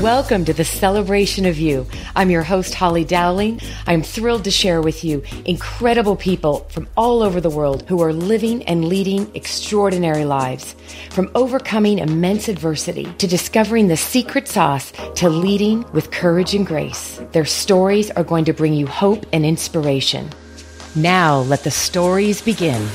Welcome to the Celebration of You. I'm your host, Holly Dowling. I'm thrilled to share with you incredible people from all over the world who are living and leading extraordinary lives. From overcoming immense adversity to discovering the secret sauce to leading with courage and grace. Their stories are going to bring you hope and inspiration. Now, let the stories begin.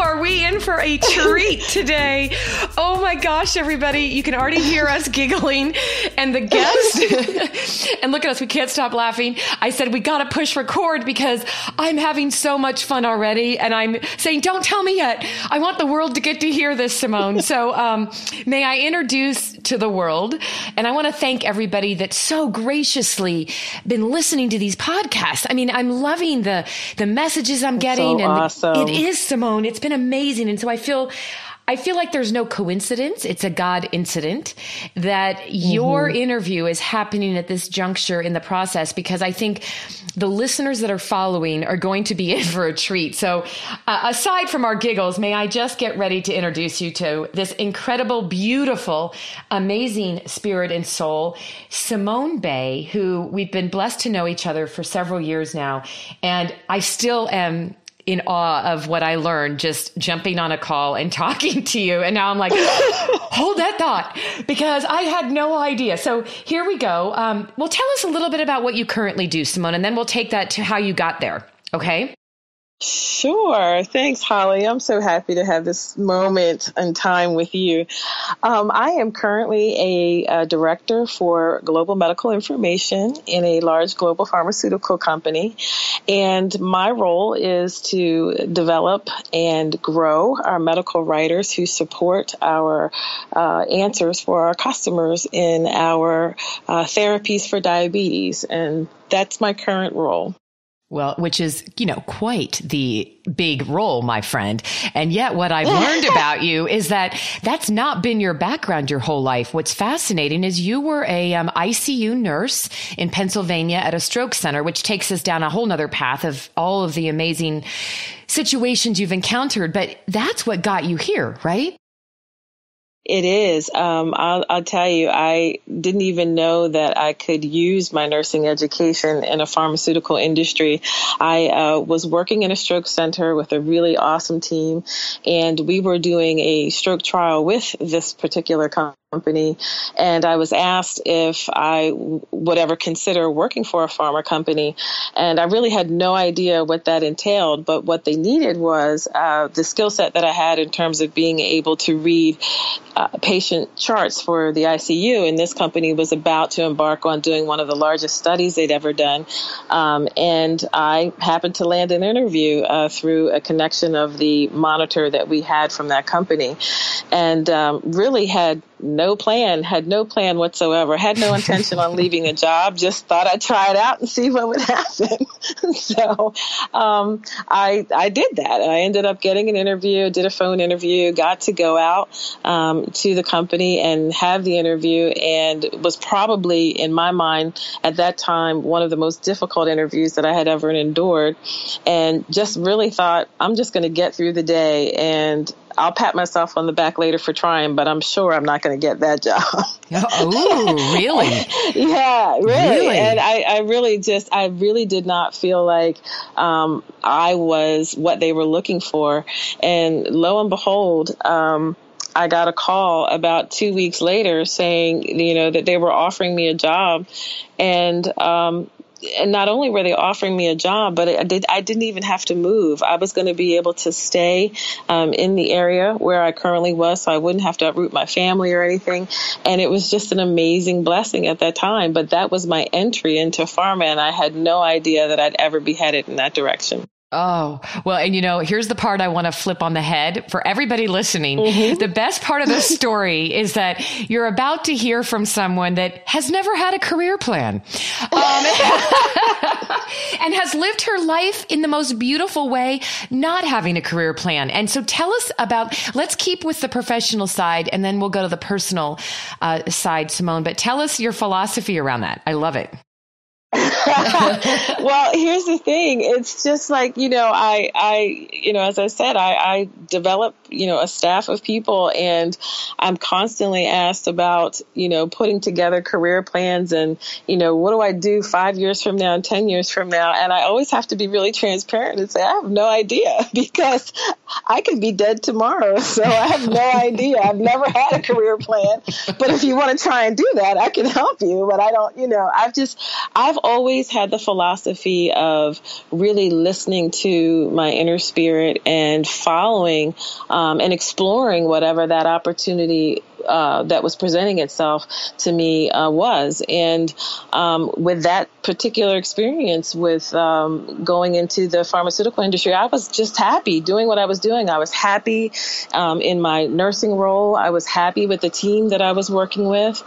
Are we in for a treat today? Oh my gosh, everybody. You can already hear us giggling and the guest. And look at us. We can't stop laughing. I said, we got to push record because I'm having so much fun already. And I'm saying, don't tell me yet. I want the world to get to hear this, Simone. So may I introduce to the world. And I want to thank everybody that's so graciously been listening to these podcasts. I mean, I'm loving the messages I'm getting. So and awesome. It is, Simone. It's been amazing. And so I feel like there's no coincidence. It's a God incident that your interview is happening at this juncture in the process, because I think the listeners that are following are going to be in for a treat. So aside from our giggles, may I just get ready to introduce you to this incredible, beautiful, amazing spirit and soul, Simone Bey, who we've been blessed to know each other for several years now. And I still am in awe of what I learned just jumping on a call and talking to you. And now I'm like, hold that thought, because I had no idea. So here we go. Well, tell us a little bit about what you currently do, Simone, and then we'll take that to how you got there. Okay? Sure. Thanks, Holly. I'm so happy to have this moment and time with you. I am currently a director for global medical information in a large global pharmaceutical company. And my role is to develop and grow our medical writers who support our answers for our customers in our therapies for diabetes. And that's my current role. Well, which is, quite the big role, my friend. And yet what I've learned about you is that that's not been your background your whole life. What's fascinating is you were a ICU nurse in Pennsylvania at a stroke center, which takes us down a whole nother path of all of the amazing situations you've encountered. But that's what got you here, right? It is. I'll tell you, I didn't even know that I could use my nursing education in a pharmaceutical industry. I was working in a stroke center with a really awesome team, and we were doing a stroke trial with this particular company. And I was asked if I would ever consider working for a pharma company. And I really had no idea what that entailed. But what they needed was the skill set that I had in terms of being able to read patient charts for the ICU. And this company was about to embark on doing one of the largest studies they'd ever done. And I happened to land an interview through a connection of the monitor that we had from that company, and really had no plan whatsoever, had no intention on leaving a job, just thought I'd try it out and see what would happen. So I did that. I ended up getting an interview, did a phone interview, got to go out to the company and have the interview, and was probably, in my mind, at that time, one of the most difficult interviews that I had ever endured, and just really thought, I'm just going to get through the day, and I'll pat myself on the back later for trying, but I'm sure I'm not going to get that job. Oh, really? Yeah, really. And I really did not feel like I was what they were looking for. And lo and behold, I got a call about 2 weeks later saying, that they were offering me a job. And not only were they offering me a job, but I didn't even have to move. I was going to be able to stay in the area where I currently was, so I wouldn't have to uproot my family or anything. And it was just an amazing blessing at that time. But that was my entry into pharma, and I had no idea that I'd ever be headed in that direction. Oh, well, and here's the part I want to flip on the head for everybody listening. The best part of the story is that you're about to hear from someone that has never had a career plan, and has lived her life in the most beautiful way, not having a career plan. And so tell us let's keep with the professional side, and then we'll go to the personal side, Simone, but tell us your philosophy around that. I love it. Well, here's the thing. It's just like, as I said, I develop, a staff of people, and I'm constantly asked about, putting together career plans and, what do I do 5 years from now and 10 years from now? And I always have to be really transparent and say, I have no idea, because I could be dead tomorrow. So I have no idea. I've never had a career plan, but if you want to try and do that, I can help you. But I don't, I've always had the philosophy of really listening to my inner spirit and following and exploring whatever that opportunity that was presenting itself to me was. And with that particular experience with going into the pharmaceutical industry, I was just happy doing what I was doing. I was happy in my nursing role. I was happy with the team that I was working with.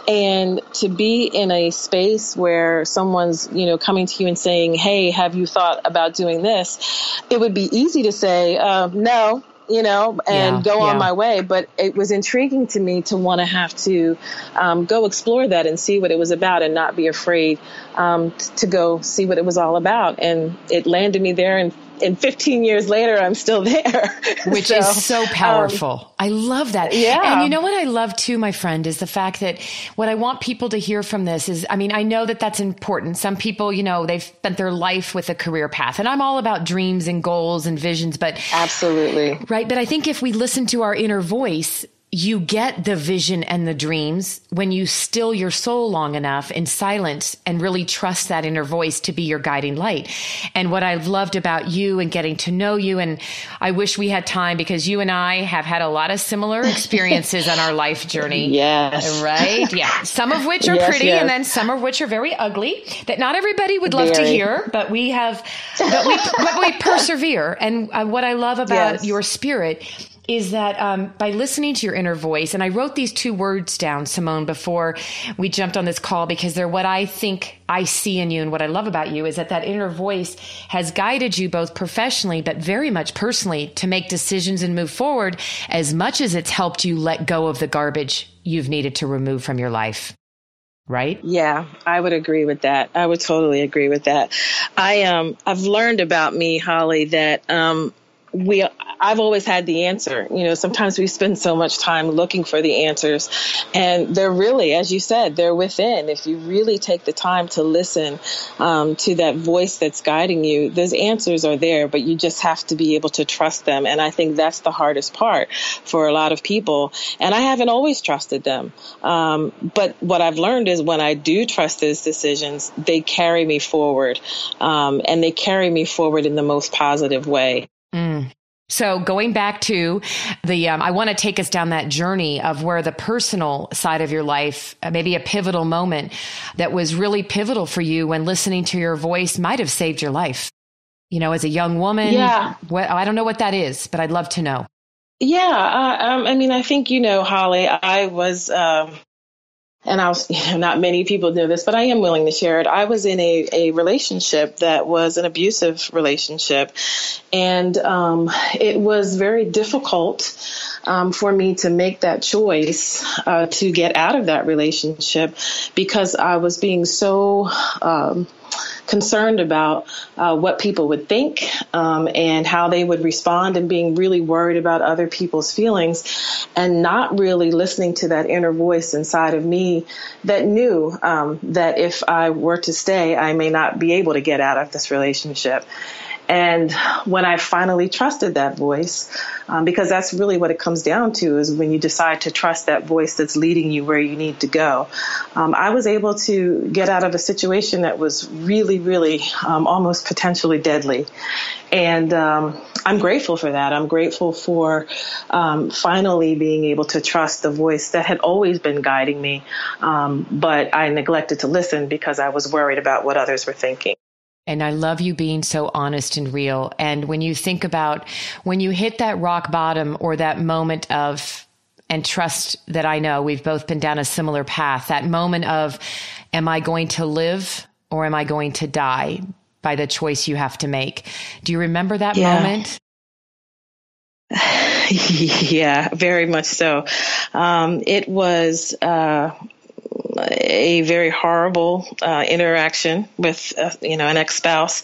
And to be in a space where someone's, coming to you and saying, hey, have you thought about doing this? It would be easy to say, no, and go on my way. But it was intriguing to me to want to have to go explore that and see what it was about, and not be afraid to go see what it was all about. And it landed me there, and 15 years later, I'm still there. Which is so powerful. I love that. Yeah. And you know what I love too, my friend, is the fact that what I want people to hear from this is, I know that that's important. Some people, they've spent their life with a career path, and I'm all about dreams and goals and visions, but absolutely. Right. But I think if we listen to our inner voice, you get the vision and the dreams when you still your soul long enough in silence and really trust that inner voice to be your guiding light. And what I've loved about you and getting to know you, and I wish we had time, because you and I have had a lot of similar experiences on our life journey. Yes. Right? Yeah. Some of which are pretty, and then some of which are very ugly, that not everybody would love to hear, but we persevere. And what I love about your spirit is that by listening to your inner voice, and I wrote these 2 words down, Simone, before we jumped on this call, because they're what I think I see in you, and what I love about you is that inner voice has guided you both professionally, but very much personally, to make decisions and move forward, as much as it's helped you let go of the garbage you've needed to remove from your life. Right? Yeah, I would agree with that. I would totally agree with that. I've learned about me, Holly, that I've always had the answer. Sometimes we spend so much time looking for the answers, and they're really, as you said, they're within. If you really take the time to listen to that voice that's guiding you, those answers are there, but you just have to be able to trust them. And I think that's the hardest part for a lot of people. And I haven't always trusted them. But what I've learned is when I do trust those decisions, they carry me forward, and they carry me forward in the most positive way. So going back to I want to take us down that journey of where the personal side of your life, maybe a pivotal moment that was really pivotal for you when listening to your voice might have saved your life. As a young woman, I don't know what that is, but I'd love to know. Yeah. I think, Holly, I was, and not many people know this, but I am willing to share it. I was in a relationship that was an abusive relationship, and it was very difficult for me to make that choice to get out of that relationship, because I was being so concerned about what people would think and how they would respond, and being really worried about other people's feelings, and not really listening to that inner voice inside of me that knew that if I were to stay, I may not be able to get out of this relationship. And when I finally trusted that voice, because that's really what it comes down to, is when you decide to trust that voice that's leading you where you need to go, I was able to get out of a situation that was really, really almost potentially deadly. And I'm grateful for that. I'm grateful for finally being able to trust the voice that had always been guiding me, but I neglected to listen because I was worried about what others were thinking. And I love you being so honest and real. And when you think about when you hit that rock bottom, or that moment of, and trust that I know we've both been down a similar path, that moment of, am I going to live or am I going to die, by the choice you have to make? Do you remember that moment? Yeah, very much so. It was a very horrible interaction with, an ex-spouse.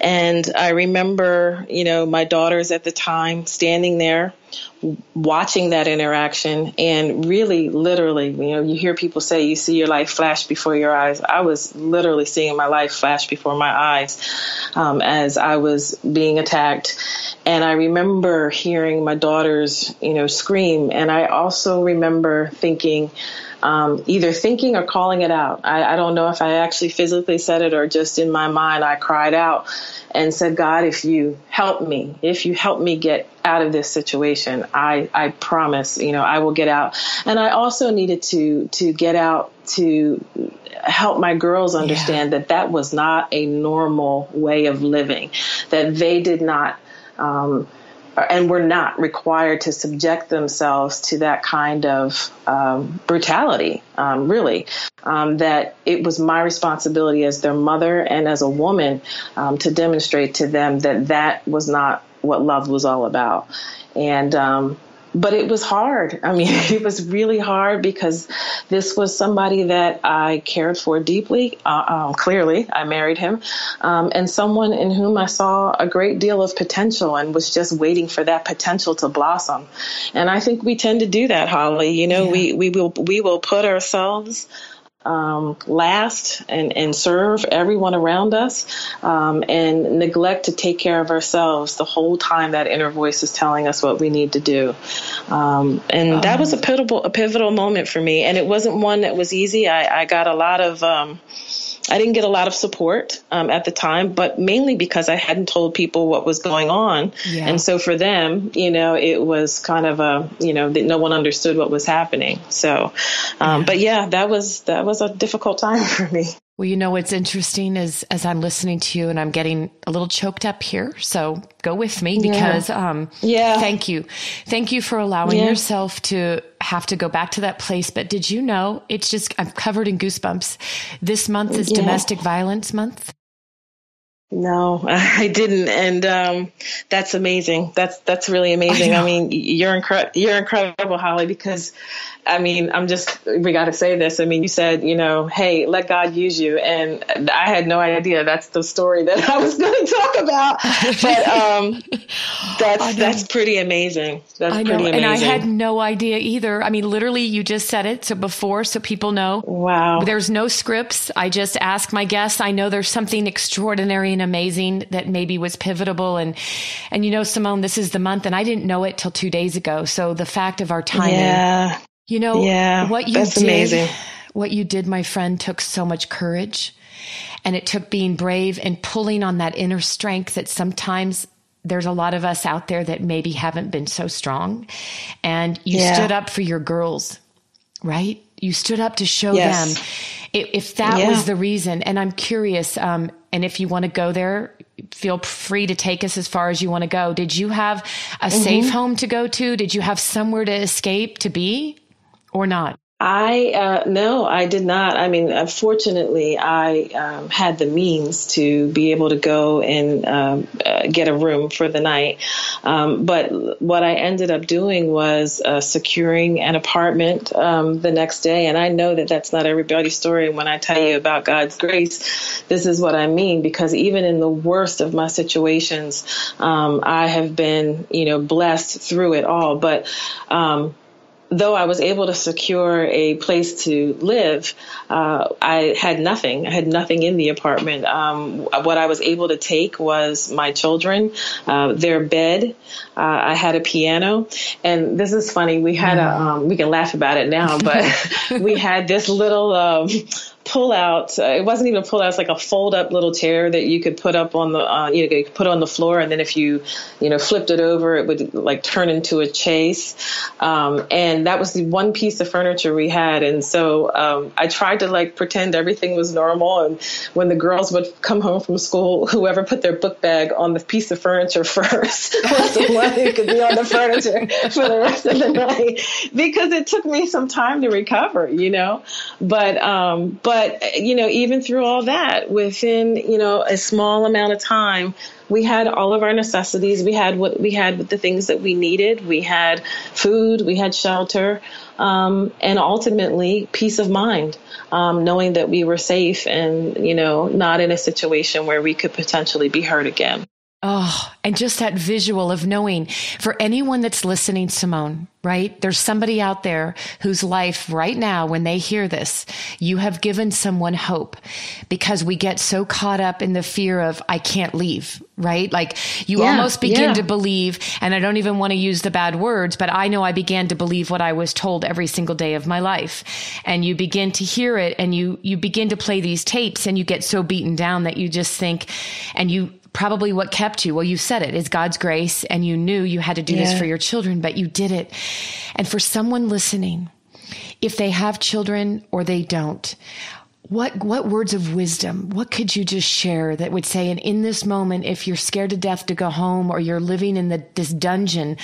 And I remember, my daughters at the time standing there watching that interaction, and really, literally, you hear people say you see your life flash before your eyes. I was literally seeing my life flash before my eyes as I was being attacked. And I remember hearing my daughters, scream. And I also remember thinking, either thinking or calling it out. I don't know if I actually physically said it or just in my mind, I cried out and said, God, if you help me get out of this situation, I promise, I will get out. And I also needed to get out to help my girls understand that was not a normal way of living, that they did not, and were not required to subject themselves to that kind of brutality, really, that it was my responsibility as their mother and as a woman to demonstrate to them that was not what love was all about. And but it was hard. I mean, it was really hard because this was somebody that I cared for deeply. Clearly, I married him, and someone in whom I saw a great deal of potential and was just waiting for that potential to blossom. And I think we tend to do that, Holly. We will put ourselves last and serve everyone around us, and neglect to take care of ourselves the whole time that inner voice is telling us what we need to do. And that was a pivotal moment for me. And it wasn't one that was easy. I got a lot of, I didn't get a lot of support at the time, but mainly because I hadn't told people what was going on. Yeah. And so for them, it was kind of that no one understood what was happening. So, but yeah, that was a difficult time for me. Well, what's interesting is as I'm listening to you and I'm getting a little choked up here. So go with me because, thank you. Thank you for allowing yourself to have to go back to that place. But did you know I'm covered in goosebumps. This month is Domestic Violence Month. No, I didn't. And that's amazing. That's really amazing. I mean, you're incredible, Holly, because we got to say this. I mean, you said, hey, let God use you. And I had no idea that's the story that I was going to talk about. But that's pretty amazing. That's pretty amazing. And I had no idea either. I mean, literally, you just said it. So people know. Wow. There's no scripts. I just ask my guests. I know there's something extraordinary and amazing that maybe was pivotal. And Simone, this is the month, and I didn't know it till 2 days ago. So the fact of our timing. Yeah. What you that's did, amazing. What you did, my friend, took so much courage, and it took being brave and pulling on that inner strength that sometimes there's a lot of us out there that maybe haven't been so strong. And you stood up for your girls, right? You stood up to show them if that was the reason. And I'm curious, and if you want to go there, feel free to take us as far as you want to go. Did you have a safe home to go to? Did you have somewhere to escape to be? Or not? No, I did not. I mean, fortunately, I had the means to be able to go and get a room for the night. But what I ended up doing was securing an apartment the next day. And I know that that's not everybody's story. When I tell you about God's grace, this is what I mean, because even in the worst of my situations, I have been, blessed through it all. But though I was able to secure a place to live, I had nothing. I had nothing in the apartment. What I was able to take was my children, their bed. I had a piano. And this is funny. We had we can laugh about it now, but we had this little pull out. It wasn't even a pull out. It's like a fold up little chair that you could put up on the, you could put on the floor. And then if you, flipped it over, it would like turn into a chaise. And that was the one piece of furniture we had. And so, I tried to like pretend everything was normal. And when the girls would come home from school, whoever put their book bag on the piece of furniture first was the one who could be on the furniture for the rest of the night, because it took me some time to recover, But, even through all that, within, a small amount of time, we had all of our necessities. We had the things that we needed. We had food, we had shelter, and ultimately peace of mind, knowing that we were safe and, not in a situation where we could potentially be hurt again. Oh, and just that visual of knowing, for anyone that's listening, Simone, right? There's somebody out there whose life right now, when they hear this, you have given someone hope, because we get so caught up in the fear of, I can't leave, right? Like you almost begin to believe, and I don't even want to use the bad words, but I know I began to believe what I was told every single day of my life. And you begin to hear it, and you begin to play these tapes, and you get so beaten down that you just think, and you probably what kept you, well, you said it, is God's grace, and you knew you had to do this for your children, but you did it. And for someone listening, if they have children or they don't, what words of wisdom, what could you just share that would say, and in this moment, if you're scared to death to go home, or you're living in this dungeon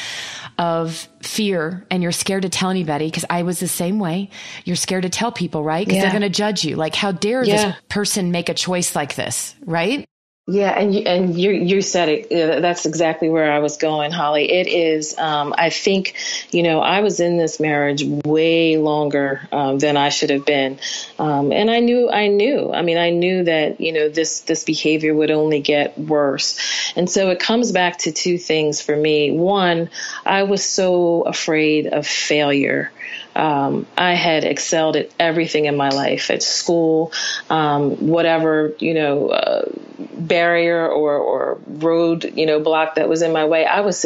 of fear and you're scared to tell anybody, because I was the same way, you're scared to tell people, right? Because they're going to judge you. Like, how dare this person make a choice like this, right? Yeah, and you said it. That's exactly where I was going, Holly. It is. I think, I was in this marriage way longer than I should have been, and I knew. I knew that this behavior would only get worse, and so it comes back to two things for me. One, I was so afraid of failure. I had excelled at everything in my life, at school, whatever, barrier or road, block that was in my way. I was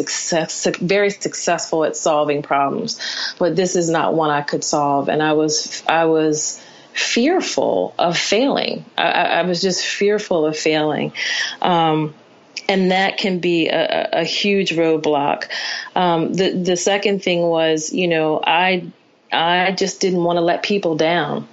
very successful at solving problems, but this is not one I could solve. And I was fearful of failing. I was just fearful of failing. And that can be a huge roadblock. The second thing was, I just didn't want to let people down.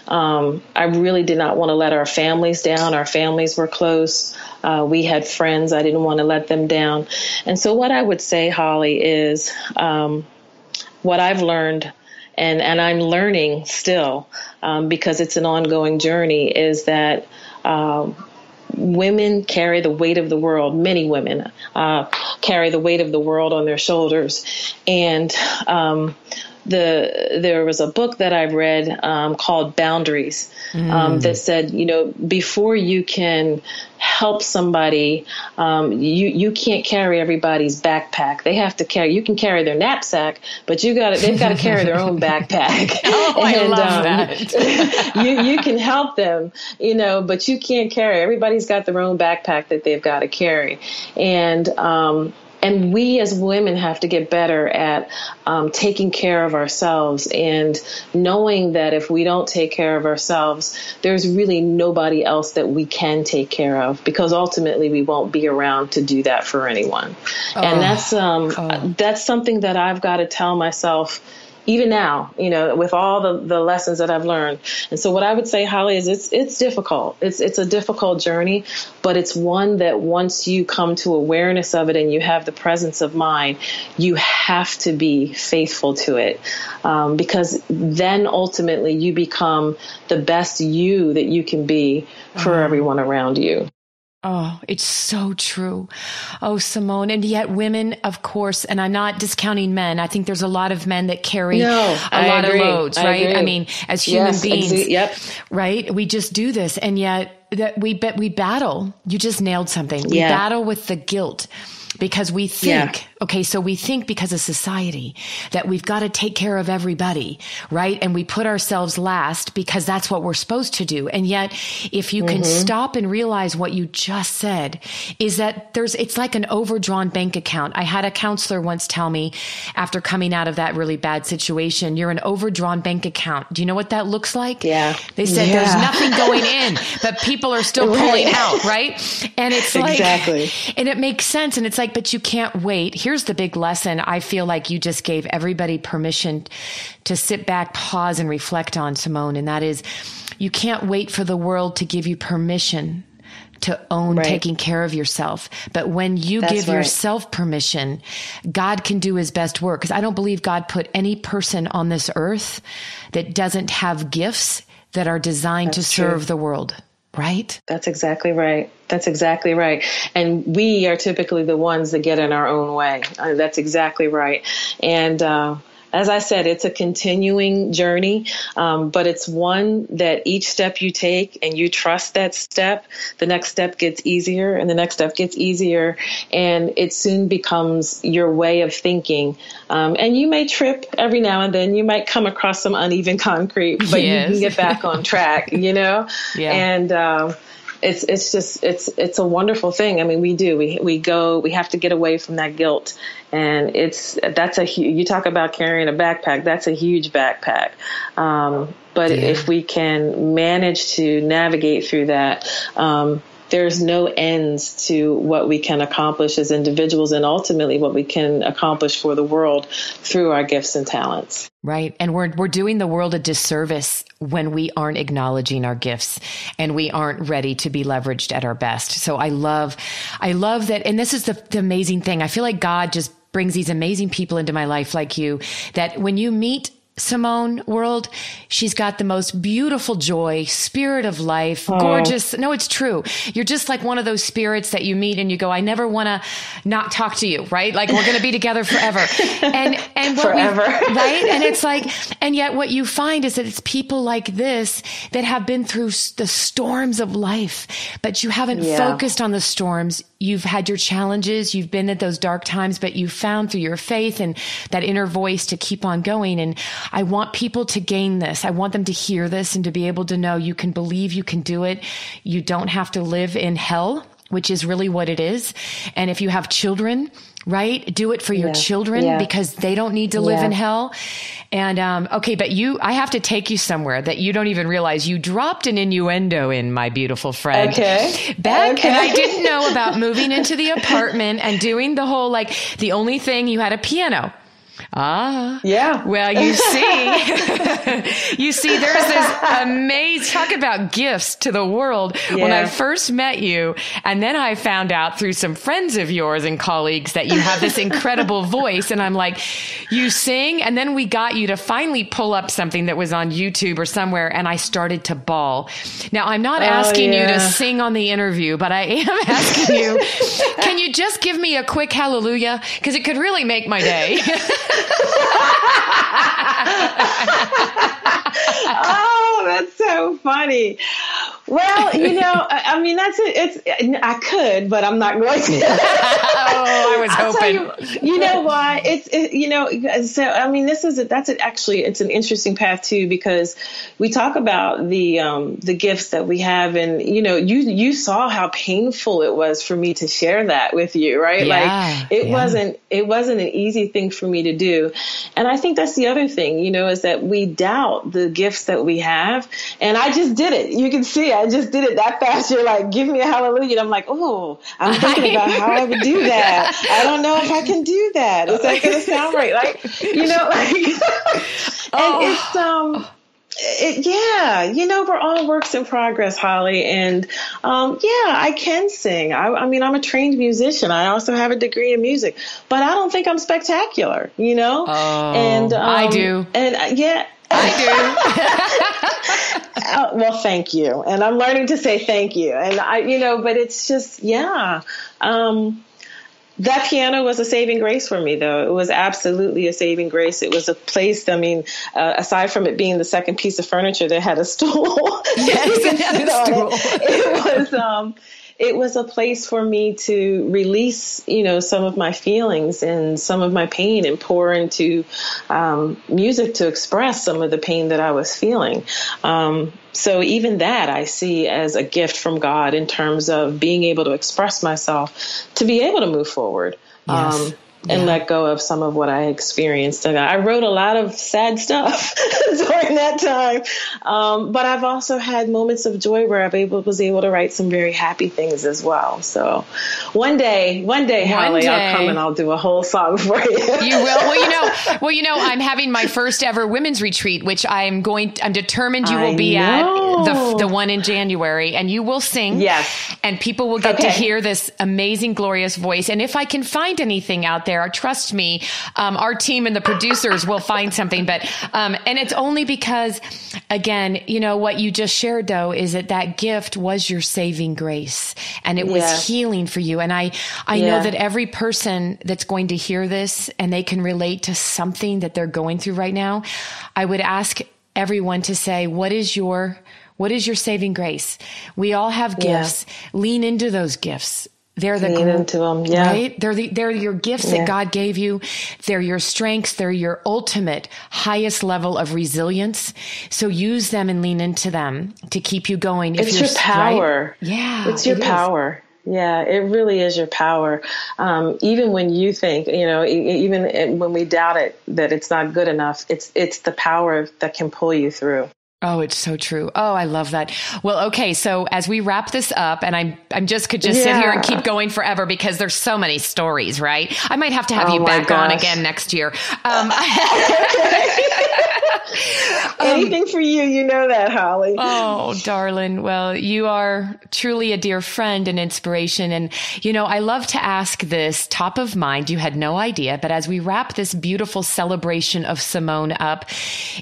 I really did not want to let our families down. Our families were close. We had friends. I didn't want to let them down. And so what I would say, Holly, is what I've learned, and I'm learning still, because it's an ongoing journey, is that women carry the weight of the world. Many women carry the weight of the world on their shoulders. And there was a book that I read called Boundaries that said, before you can help somebody, you can't carry everybody's backpack. They have to carry. You can carry their knapsack, but they've got to carry their own backpack. I love that. you can help them, but you can't carry. Everybody's got their own backpack that they've got to carry, and we as women have to get better at taking care of ourselves, and knowing that if we don't take care of ourselves, there's really nobody else that we can take care of, because ultimately we won't be around to do that for anyone. And that's something that I've got to tell myself even now, with all the lessons that I've learned. And so what I would say, Holly, is it's difficult. It's a difficult journey, but it's one that once you come to awareness of it and you have the presence of mind, you have to be faithful to it, because then ultimately you become the best you that you can be for everyone around you. Oh, it's so true. Oh, Simone. And yet women, of course, and I'm not discounting men. I think there's a lot of men that carry a lot of loads, right? I mean, as human beings, right? We just do this. And yet that we battle. You just nailed something. We battle with the guilt. Because we think, so we think because of society that we've got to take care of everybody, right? And we put ourselves last because that's what we're supposed to do. And yet, if you can stop and realize what you just said, is that it's like an overdrawn bank account. I had a counselor once tell me, after coming out of that really bad situation, you're an overdrawn bank account. Do you know what that looks like? Yeah. They said there's nothing going in, but people are still pulling out, right? And it's like, and it makes sense. And it's like, but you can't wait. Here's the big lesson I feel like you just gave everybody permission to sit back, pause, and reflect on, Simone. And that is, you can't wait for the world to give you permission to own taking care of yourself. But when you give yourself permission, God can do his best work. Because I don't believe God put any person on this earth that doesn't have gifts that are designed to serve the world. right? That's exactly right. That's exactly right. And we are typically the ones that get in our own way. That's exactly right. And as I said, it's a continuing journey, but it's one that each step you take and you trust that step, the next step gets easier and the next step gets easier. And it soon becomes your way of thinking. And you may trip every now and then. You might come across some uneven concrete, but you can get back on track, Yeah. And it's a wonderful thing. I mean, we have to get away from that guilt. And you talk about carrying a backpack, that's a huge backpack. But if we can manage to navigate through that, there's no ends to what we can accomplish as individuals and ultimately what we can accomplish for the world through our gifts and talents. Right. And we're doing the world a disservice when we aren't acknowledging our gifts and we aren't ready to be leveraged at our best. So I love that. And this is the amazing thing. I feel like God just brings these amazing people into my life like you, that when you meet Simone World, she's got the most beautiful joy, spirit of life, gorgeous. No, it's true. You're just like one of those spirits that you meet and you go, I never want to not talk to you, right? Like we're going to be together forever. And forever. Right? And it's like, and yet what you find is that it's people like this that have been through the storms of life, but you haven't focused on the storms. You've had your challenges. You've been at those dark times, but you found through your faith and that inner voice to keep on going. And I want people to gain this. I want them to hear this and to be able to know you can believe you can do it. You don't have to live in hell, which is really what it is. And if you have children, right, do it for your children because they don't need to live in hell. And, okay, but I have to take you somewhere that you don't even realize you dropped an innuendo in, my beautiful friend. Okay. And I didn't know about moving into the apartment and doing the whole, like, the only thing you had a piano. Yeah. Well, you see, there's this amazing, talk about gifts to the world. When I first met you, and then I found out through some friends of yours and colleagues that you have this incredible voice. And I'm like, you sing? And then we got you to finally pull up something that was on YouTube or somewhere. And I started to bawl. Now, I'm not asking you to sing on the interview, but I am asking you, can you just give me a quick hallelujah? Because it could really make my day. Oh, that's so funny. Well, I mean, that's it. I could, but I'm not going to. I was hoping. You know why? So I mean, it's an interesting path too, because we talk about the gifts that we have, and you saw how painful it was for me to share that with you, right? Yeah, it wasn't an easy thing for me to do, and I think that's the other thing, is that we doubt the gifts that we have, and I just did it. You can see I just did it that fast. You're like, give me a hallelujah. And I'm like, I'm thinking about how I would do that. I don't know if I can do that. Is that going to sound right? And we're all works in progress, Holly. And, I can sing. I mean, I'm a trained musician. I also have a degree in music, but I don't think I'm spectacular, and, I do. And I do. Well, thank you. And I'm learning to say thank you. And but it's just, that piano was a saving grace for me, though. It was absolutely a saving grace. It was a place, aside from it being the second piece of furniture that had a stool. It was a place for me to release, some of my feelings and some of my pain and pour into music to express some of the pain that I was feeling. So even that I see as a gift from God in terms of being able to express myself, to be able to move forward. Yes. And let go of some of what I experienced. And I wrote a lot of sad stuff during that time. But I've also had moments of joy where I was able to write some very happy things as well. So one day, Holly, I'll come and I'll do a whole song for you. You will. Well, I'm having my first ever women's retreat, which I'm determined you will be at the one in January, and you will sing. Yes. And people will get to hear this amazing, glorious voice. And if I can find anything out there, trust me, our team and the producers will find something. But and it's only because again, what you just shared though is that gift was your saving grace, and it was healing for you. And I know that every person that's going to hear this and they can relate to something that they're going through right now, I would ask everyone to say, what is your saving grace? We all have gifts. Lean into those gifts. They're lean into them, right? They're your gifts that God gave you. They're your strengths. They're your ultimate, highest level of resilience. So use them and lean into them to keep you going. It's your power. Right? Yeah, it's your power. Yeah, it really is your power. Even when you think, even when we doubt it, that it's not good enough, it's the power that can pull you through. Oh, it's so true. Oh, I love that. Well, okay. So as we wrap this up, and I could just sit here and keep going forever because there's so many stories, right? I might have to have you back on again next year. Anything for you, you know that, Holly. Oh, darling. Well, you are truly a dear friend and inspiration. And, I love to ask this top of mind. You had no idea, but as we wrap this beautiful celebration of Simone up,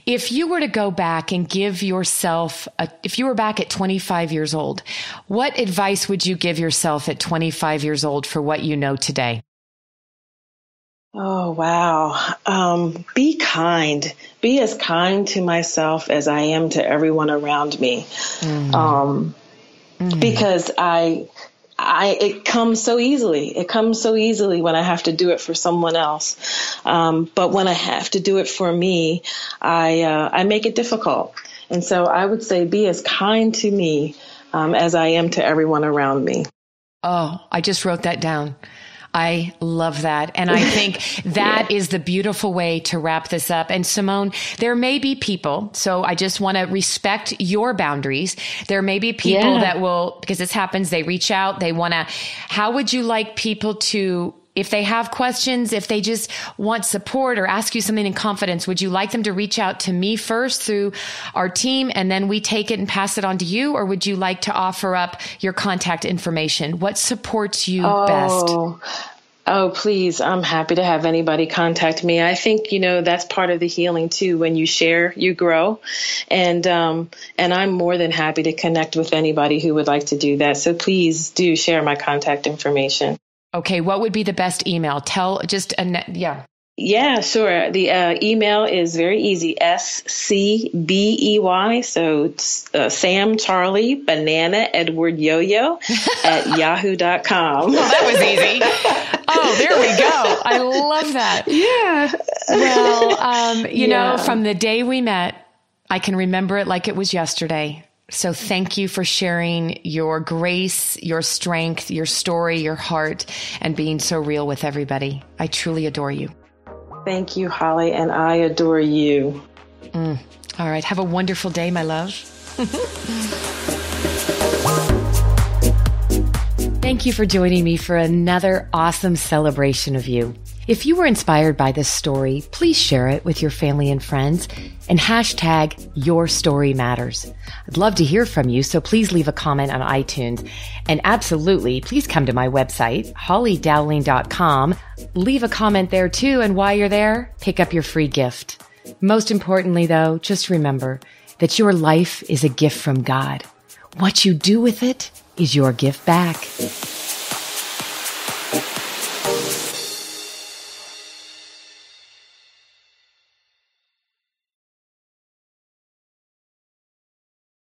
if you were to go back and give yourself, if you were back at 25 years old, what advice would you give yourself at 25 years old for what you know today? Oh, wow. Be kind. Be as kind to myself as I am to everyone around me. Because it comes so easily. It comes so easily when I have to do it for someone else. But when I have to do it for me, I make it difficult. And so I would say be as kind to me as I am to everyone around me. Oh, I just wrote that down. I love that. And I think that is the beautiful way to wrap this up. And Simone, there may be people, so I just want to respect your boundaries. There may be people that will, because this happens, they reach out, they want to, how would you like people to, if they have questions, if they just want support or ask you something in confidence, would you like them to reach out to me first through our team and then we take it and pass it on to you? Or would you like to offer up your contact information? What supports you best? Oh, please. I'm happy to have anybody contact me. I think, that's part of the healing too. When you share, you grow. And I'm more than happy to connect with anybody who would like to do that. So please do share my contact information. Okay. What would be the best email? Yeah, sure. The email is very easy. SCBEY. So Sam, Charlie, Banana, Edward, Yo-Yo at yahoo.com. Well, that was easy. Oh, there we go. I love that. Yeah. Well, you know, from the day we met, I can remember it like it was yesterday. So thank you for sharing your grace, your strength, your story, your heart, and being so real with everybody. I truly adore you. Thank you, Holly, and I adore you. All right. Have a wonderful day, my love. Thank you for joining me for another awesome celebration of you. If you were inspired by this story, please share it with your family and friends and hashtag Your Story Matters. I'd love to hear from you, so please leave a comment on iTunes. And absolutely, please come to my website, hollydowling.com. Leave a comment there too, and while you're there, pick up your free gift. Most importantly, though, just remember that your life is a gift from God. What you do with it is your gift back.